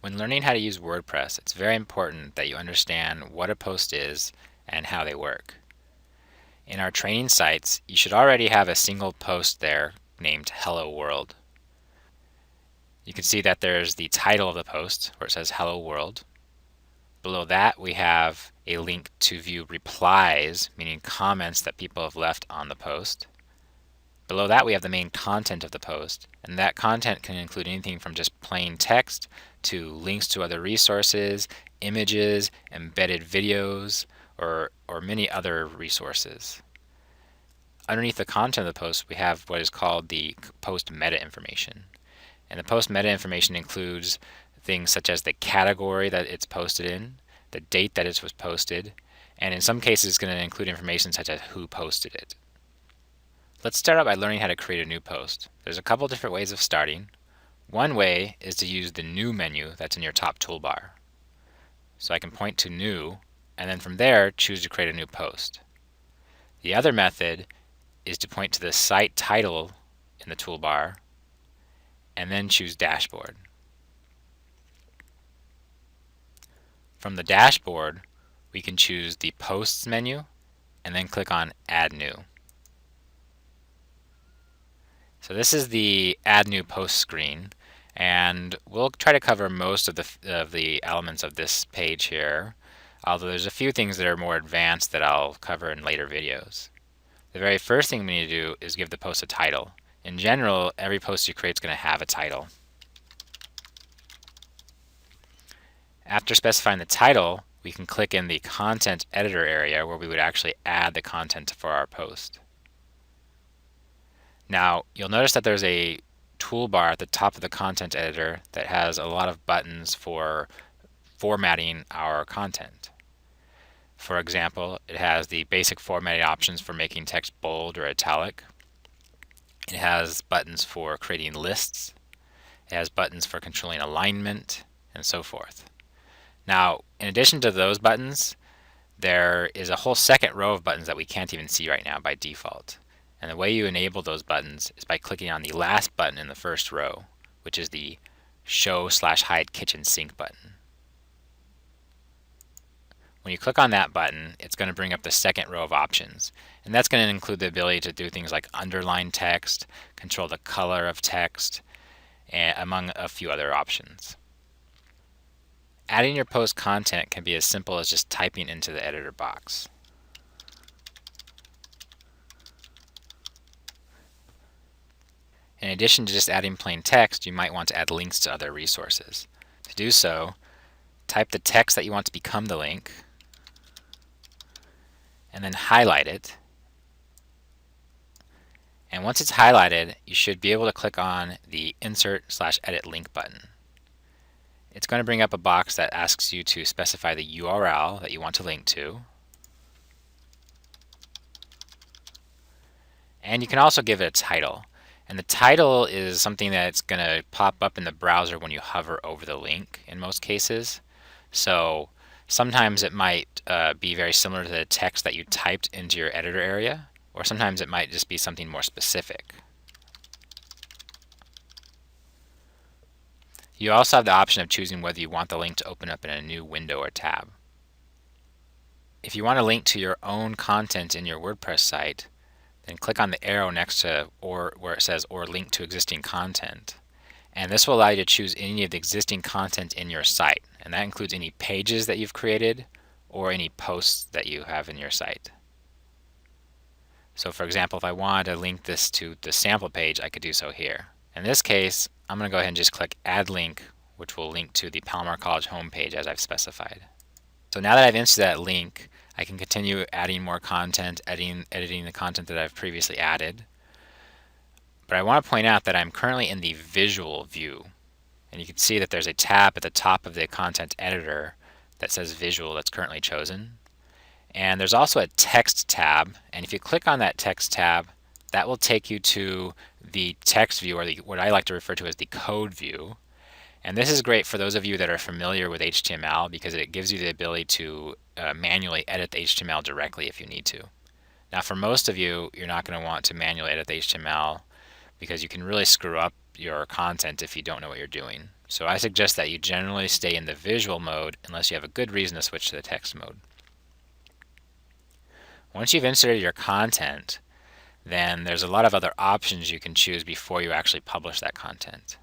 When learning how to use WordPress, it's very important that you understand what a post is and how they work. In our training sites, you should already have a single post there named Hello World. You can see that there's the title of the post where it says Hello World. Below that, we have a link to view replies, meaning comments that people have left on the post. Below that, we have the main content of the post, and that content can include anything from just plain text to links to other resources, images, embedded videos, or many other resources. Underneath the content of the post, we have what is called the post meta information. And the post meta information includes things such as the category that it's posted in, the date that it was posted, and in some cases it's going to include information such as who posted it. Let's start out by learning how to create a new post. There's a couple different ways of starting. One way is to use the New menu that's in your top toolbar. So I can point to New, and then from there choose to create a new post. The other method is to point to the site title in the toolbar, and then choose Dashboard. From the dashboard, we can choose the Posts menu, and then click on Add New. So this is the Add New Post screen, and we'll try to cover most of the elements of this page here, although there's a few things that are more advanced that I'll cover in later videos. The very first thing we need to do is give the post a title. In general, every post you create is going to have a title. After specifying the title, we can click in the Content Editor area where we would actually add the content for our post. Now, you'll notice that there's a toolbar at the top of the content editor that has a lot of buttons for formatting our content. For example, it has the basic formatting options for making text bold or italic. It has buttons for creating lists. It has buttons for controlling alignment, and so forth. Now, in addition to those buttons, there is a whole second row of buttons that we can't even see right now by default. And the way you enable those buttons is by clicking on the last button in the first row, which is the Show/Hide Kitchen Sink button. When you click on that button, it's going to bring up the second row of options. And that's going to include the ability to do things like underline text, control the color of text, and among a few other options. Adding your post content can be as simple as just typing into the editor box. In addition to just adding plain text, you might want to add links to other resources. To do so, type the text that you want to become the link, and then highlight it. And once it's highlighted, you should be able to click on the Insert/Edit Link button. It's going to bring up a box that asks you to specify the URL that you want to link to. And you can also give it a title. And the title is something that's going to pop up in the browser when you hover over the link in most cases. So sometimes it might be very similar to the text that you typed into your editor area, or sometimes it might just be something more specific. You also have the option of choosing whether you want the link to open up in a new window or tab. If you want to link to your own content in your WordPress site, then click on the arrow next to or where it says or link to existing content. And this will allow you to choose any of the existing content in your site. And that includes any pages that you've created or any posts that you have in your site. So for example, if I wanted to link this to the sample page, I could do so here. In this case, I'm going to go ahead and just click Add Link, which will link to the Palomar College homepage as I've specified. So now that I've inserted that link, I can continue adding more content, editing the content that I've previously added. But I want to point out that I'm currently in the visual view. And you can see that there's a tab at the top of the content editor that says visual that's currently chosen. And there's also a text tab. And if you click on that text tab, that will take you to the text view, or what I like to refer to as the code view. And this is great for those of you that are familiar with HTML because it gives you the ability to manually edit the HTML directly if you need to. Now for most of you, you're not going to want to manually edit the HTML because you can really screw up your content if you don't know what you're doing. So I suggest that you generally stay in the visual mode unless you have a good reason to switch to the text mode. Once you've inserted your content, then there's a lot of other options you can choose before you actually publish that content.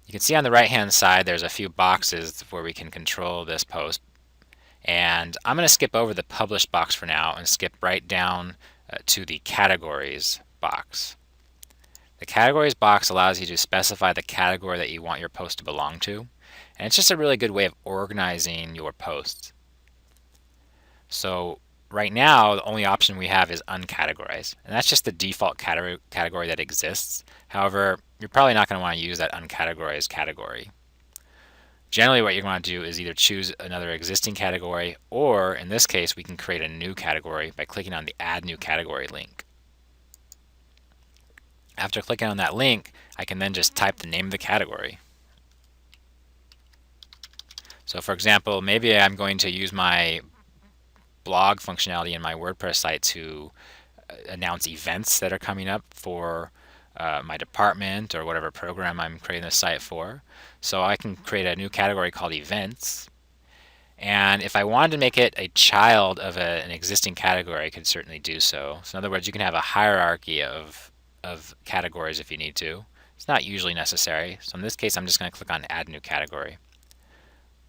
You can see on the right hand side there's a few boxes where we can control this post, and I'm going to skip over the publish box for now and skip right down to the categories box. The categories box allows you to specify the category that you want your post to belong to, and it's just a really good way of organizing your posts. So right now, the only option we have is uncategorized, and that's just the default category that exists. However, you're probably not going to want to use that uncategorized category. Generally, what you're going to do is either choose another existing category, or in this case, we can create a new category by clicking on the Add New Category link. After clicking on that link, I can then just type the name of the category. So for example, maybe I'm going to use my blog functionality in my WordPress site to announce events that are coming up for my department or whatever program I'm creating the site for. So I can create a new category called events. And if I wanted to make it a child of an existing category, I could certainly do so. So in other words, you can have a hierarchy of categories if you need to. It's not usually necessary. So in this case, I'm just going to click on Add New Category.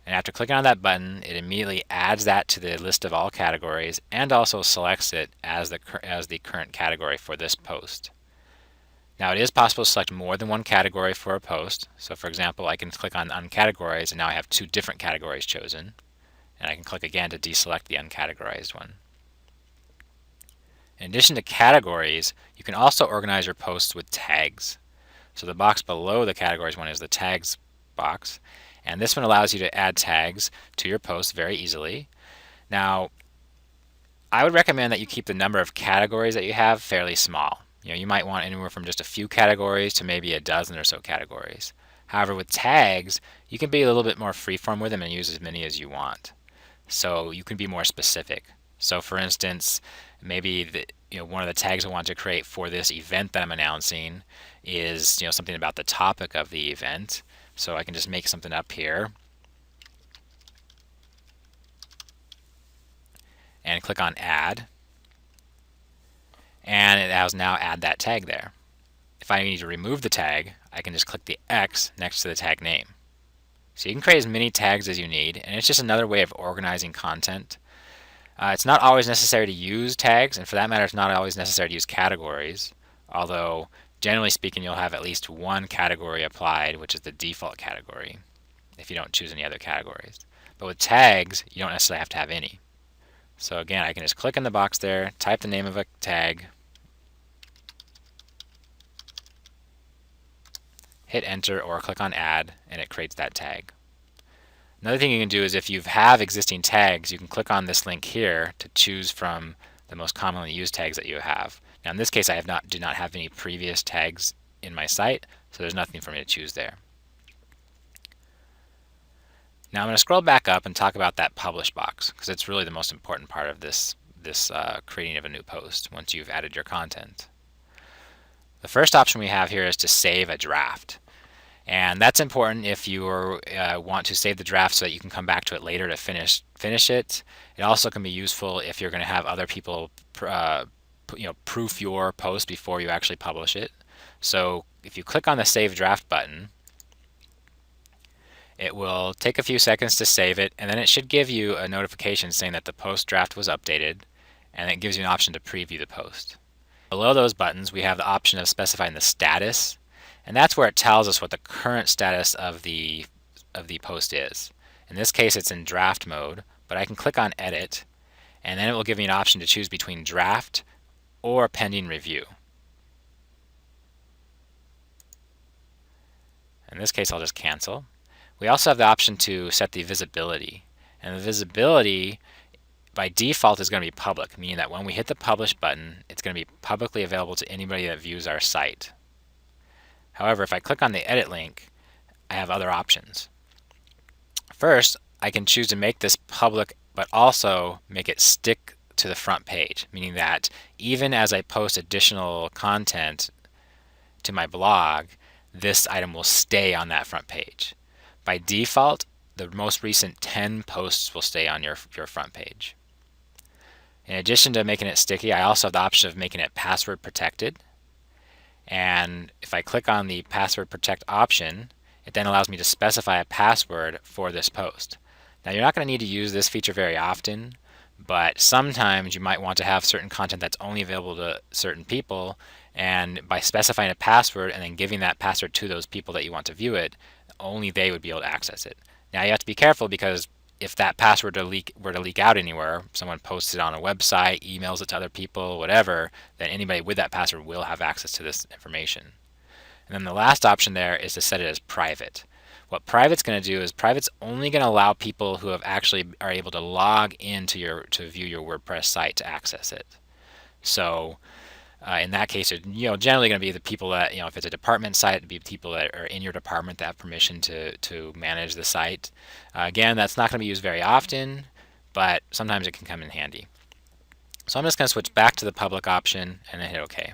And after clicking on that button, it immediately adds that to the list of all categories and also selects it as the current category for this post. Now it is possible to select more than one category for a post. So for example, I can click on Uncategorized and now I have two different categories chosen. And I can click again to deselect the uncategorized one. In addition to categories, you can also organize your posts with tags. So the box below the categories one is the tags box, and this one allows you to add tags to your posts very easily. Now, I would recommend that you keep the number of categories that you have fairly small. You might want anywhere from just a few categories to maybe a dozen or so categories. However, with tags, you can be a little bit more freeform with them and use as many as you want. So you can be more specific. So for instance, maybe one of the tags I want to create for this event that I'm announcing is something about the topic of the event. So I can just make something up here and click on Add, and it has now add that tag there. If I need to remove the tag, I can just click the X next to the tag name. So you can create as many tags as you need, and it's just another way of organizing content. It's not always necessary to use tags, and for that matter, it's not always necessary to use categories, although generally speaking, you'll have at least one category applied, which is the default category, if you don't choose any other categories. But with tags, you don't necessarily have to have any. So again, I can just click in the box there, type the name of a tag, hit enter or click on add, and it creates that tag. Another thing you can do is if you have existing tags, you can click on this link here to choose from the most commonly used tags that you have. Now in this case, I do not have any previous tags in my site, so there's nothing for me to choose there. Now I'm going to scroll back up and talk about that publish box, because it's really the most important part of this creating of a new post once you've added your content. The first option we have here is to save a draft. And that's important if you want to save the draft so that you can come back to it later to finish it. It also can be useful if you're going to have other people proof your post before you actually publish it. So if you click on the Save Draft button, it will take a few seconds to save it, and then it should give you a notification saying that the post draft was updated, and it gives you an option to preview the post. Below those buttons, we have the option of specifying the status, and that's where it tells us what the current status of the post is. In this case, it's in draft mode, but I can click on Edit, and then it will give me an option to choose between draft or pending review. In this case, I'll just cancel. We also have the option to set the visibility, and the visibility by default is going to be public, meaning that when we hit the publish button, it's going to be publicly available to anybody that views our site. However, if I click on the edit link, I have other options. First, I can choose to make this public, but also make it stick to the front page, meaning that even as I post additional content to my blog, this item will stay on that front page. By default, the most recent 10 posts will stay on your front page. In addition to making it sticky, I also have the option of making it password protected. And if I click on the password protect option, it then allows me to specify a password for this post. Now, you're not going to need to use this feature very often, but sometimes you might want to have certain content that's only available to certain people, and by specifying a password and then giving that password to those people that you want to view it, only they would be able to access it. Now, you have to be careful, because if that password were to leak out anywhere, someone posts it on a website, emails it to other people, whatever, then anybody with that password will have access to this information. And then the last option there is to set it as private. What private's going to do is private's only going to allow people who have actually are able to log into to view your WordPress site to access it. So in that case, it's generally going to be the people that, if it's a department site, it'd be people that are in your department that have permission to manage the site. Again, that's not going to be used very often, but sometimes it can come in handy. So I'm just going to switch back to the public option and then hit OK.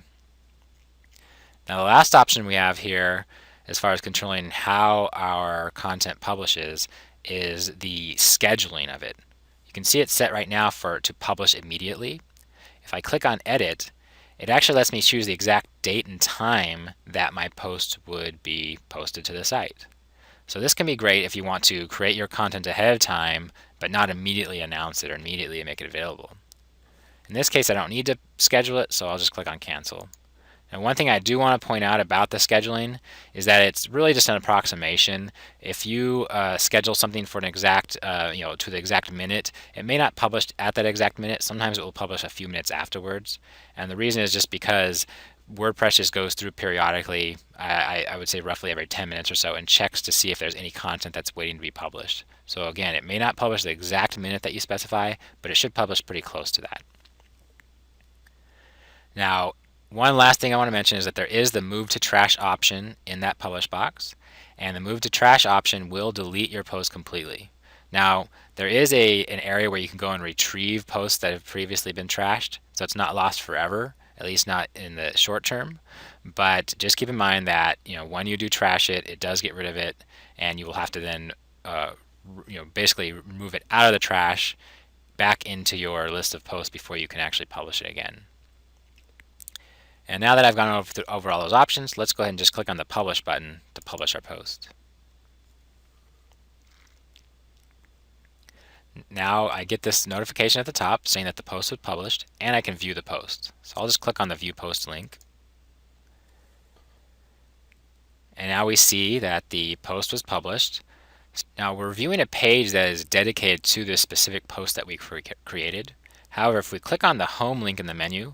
Now, the last option we have here, as far as controlling how our content publishes, is the scheduling of it. You can see it's set right now to publish immediately. If I click on Edit, it actually lets me choose the exact date and time that my post would be posted to the site. So this can be great if you want to create your content ahead of time, but not immediately announce it or immediately make it available. In this case, I don't need to schedule it, so I'll just click on Cancel. And one thing I do want to point out about the scheduling is that it's really just an approximation. If you schedule something for an exact, to the exact minute, it may not publish at that exact minute. Sometimes it will publish a few minutes afterwards. And the reason is just because WordPress just goes through periodically, I would say roughly every 10 minutes or so, and checks to see if there's any content that's waiting to be published. So again, it may not publish the exact minute that you specify, but it should publish pretty close to that. Now, one last thing I want to mention is that there is the Move to Trash option in that publish box, and the Move to Trash option will delete your post completely. Now, there is an area where you can go and retrieve posts that have previously been trashed, so it's not lost forever, at least not in the short term. But just keep in mind that when you do trash it, it does get rid of it, and you will have to then basically remove it out of the trash back into your list of posts before you can actually publish it again. And now that I've gone over all those options, let's go ahead and just click on the Publish button to publish our post. Now I get this notification at the top saying that the post was published, and I can view the post. So I'll just click on the View Post link. And now we see that the post was published. Now we're viewing a page that is dedicated to this specific post that we created. However, if we click on the Home link in the menu,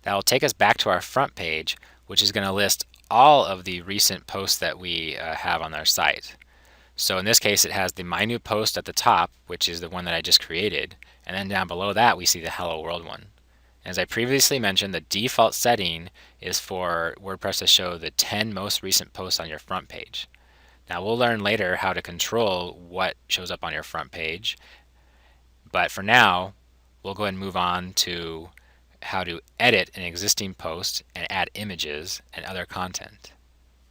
that will take us back to our front page, which is going to list all of the recent posts that we have on our site. So in this case, it has the My New Post at the top, which is the one that I just created, and then down below that we see the Hello World one. As I previously mentioned, the default setting is for WordPress to show the 10 most recent posts on your front page. Now we'll learn later how to control what shows up on your front page, but for now, we'll go ahead and move on to how to edit an existing post and add images and other content.